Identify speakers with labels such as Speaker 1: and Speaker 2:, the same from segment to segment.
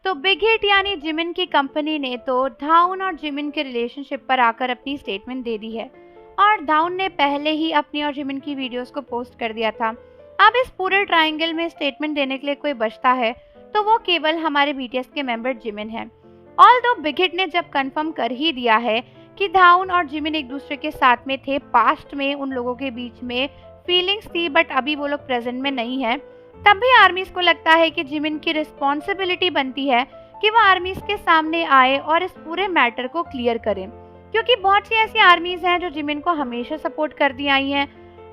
Speaker 1: तो big hit यानी Jimin की कंपनी ने तो धाउन और जिमिन के रिलेशनशिप पर आकर अपनी स्टेटमेंट दे दी है और धाउन ने पहले ही अपनी और जिमिन की वीडियोस को पोस्ट कर दिया था। अब इस पूरे ट्रायंगल में स्टेटमेंट देने के लिए कोई बचता है तो वो केवल हमारे बीटीएस के मेंबर जिमिन है। ऑल्दो बिग हिट ने जब कंफर्म कर ही दिया है कि धाउन और जिमिन एक दूसरे के साथ में थे, पास्ट में उन लोगों के बीच में फीलिंग्स थी बट अभी वो लोग प्रेजेंट में नहीं है, तब भी आर्मीज को लगता है कि जिमिन की रिस्पॉन्सिबिलिटी बनती है कि वो आर्मीज के सामने आए और इस पूरे मैटर को क्लियर करें, क्योंकि बहुत सी ऐसी आर्मीज हैं जो जिमिन को हमेशा सपोर्ट करती आई हैं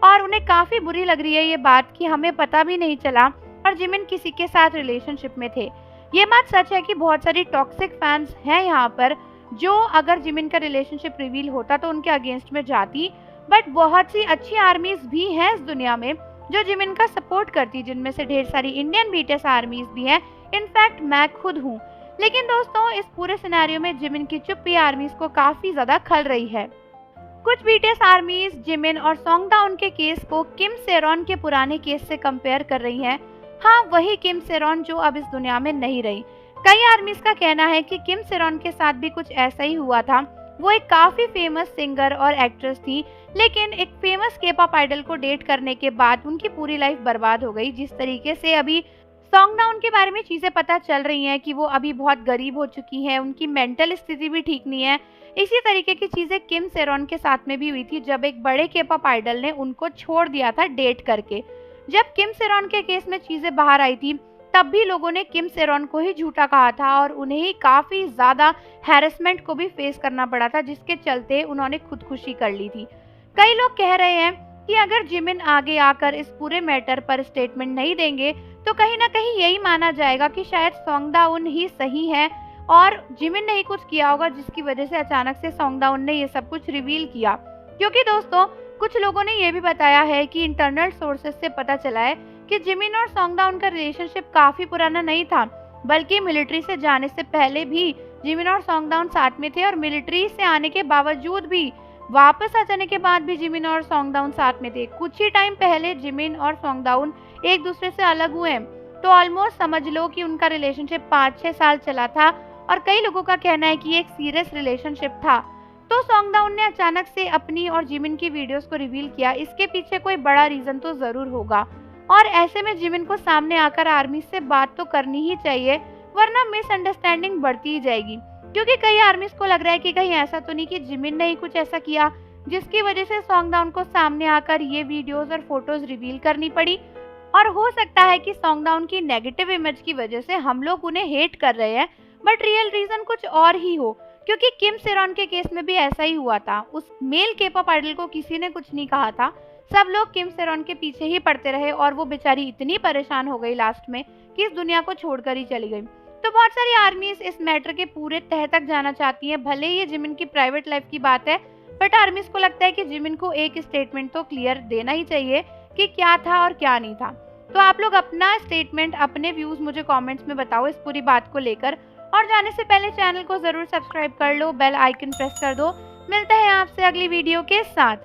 Speaker 1: और उन्हें काफी बुरी लग रही है ये बात कि हमें पता भी नहीं चला और जिमिन किसी के साथ रिलेशनशिप में थे। ये बात सच है कि बहुत सारी टॉक्सिक फैंस हैं यहाँ पर जो अगर जिमिन का रिलेशनशिप रिवील होता तो उनके अगेंस्ट में जाती, बट बहुत सी अच्छी आर्मीज भी हैं इस दुनिया में जो जिमिन का सपोर्ट करती, जिनमें से ढेर सारी इंडियन बीटीएस आर्मीज भी हैं, इनफैक्ट मैं खुद हूँ। लेकिन दोस्तों इस पूरे सिनेरियो में जिमिन की चुप्पी आर्मीज को काफी ज्यादा खल रही है। कुछ बीटीएस आर्मीज जिमिन और सॉन्गडाउन के केस को किम सेरॉन के पुराने केस से कंपेयर कर रही हैं। हाँ, वही किम सेरॉन जो अब इस दुनिया में नहीं रही। कई आर्मीज का कहना है कि किम सेरॉन के साथ भी कुछ ऐसा ही हुआ था। वो एक काफी फेमस सिंगर और एक्ट्रेस थी, लेकिन एक फेमस के पॉप आइडल को डेट करने के बाद उनकी पूरी लाइफ बर्बाद हो गई। जिस तरीके से अभी सॉन्गडाउन के बारे में चीजें पता चल रही हैं कि वो अभी बहुत गरीब हो चुकी हैं, उनकी मेंटल स्थिति भी ठीक नहीं है, इसी तरीके की चीजें किम सेरॉन के साथ में भी हुई थी जब एक बड़े के पॉप आइडल ने उनको छोड़ दिया था डेट करके। जब किम सेरॉन के केस में चीजें बाहर आई थी तब भी लोगों ने किम सेरॉन को ही झूठा कहा था और उन्हें ही काफी ज्यादा हैरेसमेंट को भी फेस करना पड़ा था, जिसके चलते उन्होंने खुदकुशी कर ली थी। कई लोग कह रहे हैं कि अगर जिमिन आगे आकर इस पूरे मैटर पर स्टेटमेंट नहीं देंगे तो कहीं ना कहीं यही माना जाएगा कि शायद सॉन्गडाउन ही सही है और जिमिन ने ही कुछ किया होगा जिसकी वजह से अचानक से सॉन्गडाउन ने ये सब कुछ रिवील किया। क्योंकि दोस्तों कुछ लोगों ने ये भी बताया है कि इंटरनल सोर्सेज से पता चला है कि जिमिन और सॉन्गडाउन का रिलेशनशिप काफी पुराना नहीं था, बल्कि मिलिट्री से जाने से पहले भी जिमिन और सॉन्गडाउन साथ में थे और मिलिट्री से आने के बावजूद भी, वापस आ जाने के बाद भी जिमिन और सॉन्गडाउन साथ में थे। कुछ ही टाइम पहले जिमिन और सॉन्गडाउन एक दूसरे से अलग हुए, तो ऑलमोस्ट समझ लो कि उनका रिलेशनशिप 5-6 साल चला था और कई लोगों का कहना है कि ये एक सीरियस रिलेशनशिप था। तो सॉन्गडाउन ने अचानक से अपनी और जिमिन की वीडियोस को रिवील किया, इसके पीछे कोई बड़ा रीजन तो जरूर होगा और ऐसे में जिमिन को सामने आकर आर्मी से बात तो करनी ही चाहिए, वरना मिसअंडरस्टैंडिंग बढ़ती ही जाएगी। क्योंकि कई आर्मीज को लग रहा है कि कहीं ऐसा तो नहीं कि जिमिन ने ही कुछ ऐसा किया जिसकी वजह से सॉन्गडाउन को सामने आकर ये वीडियोस और फोटोज रिवील करनी पड़ी, और हो सकता है कि सॉन्गडाउन की नेगेटिव इमेज की वजह से हम लोग उन्हें हेट कर रहे हैं, बट रियल रीजन कुछ और ही हो। क्योंकि किम सेरॉन के केस में भी ऐसा ही हुआ था, उस मेल के पॉप आइडल को किसी ने कुछ नहीं कहा था, सब लोग किम सेरॉन के पीछे ही पड़ते रहे और वो बेचारी इतनी परेशान हो गई लास्ट में कि इस दुनिया को छोड़कर ही चली गई। तो बहुत सारी आर्मीज इस मैटर के पूरे तह तक जाना चाहती हैं, भले ये जिमिन की प्राइवेट लाइफ की बात है, बट आर्मीज को लगता है कि जिमिन को एक स्टेटमेंट तो क्लियर देना ही चाहिए कि क्या था और क्या नहीं था। तो आप लोग अपना स्टेटमेंट, अपने व्यूज मुझे कमेंट्स में बताओ इस पूरी बात को लेकर, और जाने से पहले चैनल को जरूर सब्सक्राइब कर लो, बेल आइकन प्रेस कर दो। मिलते हैं आपसे अगली वीडियो के साथ।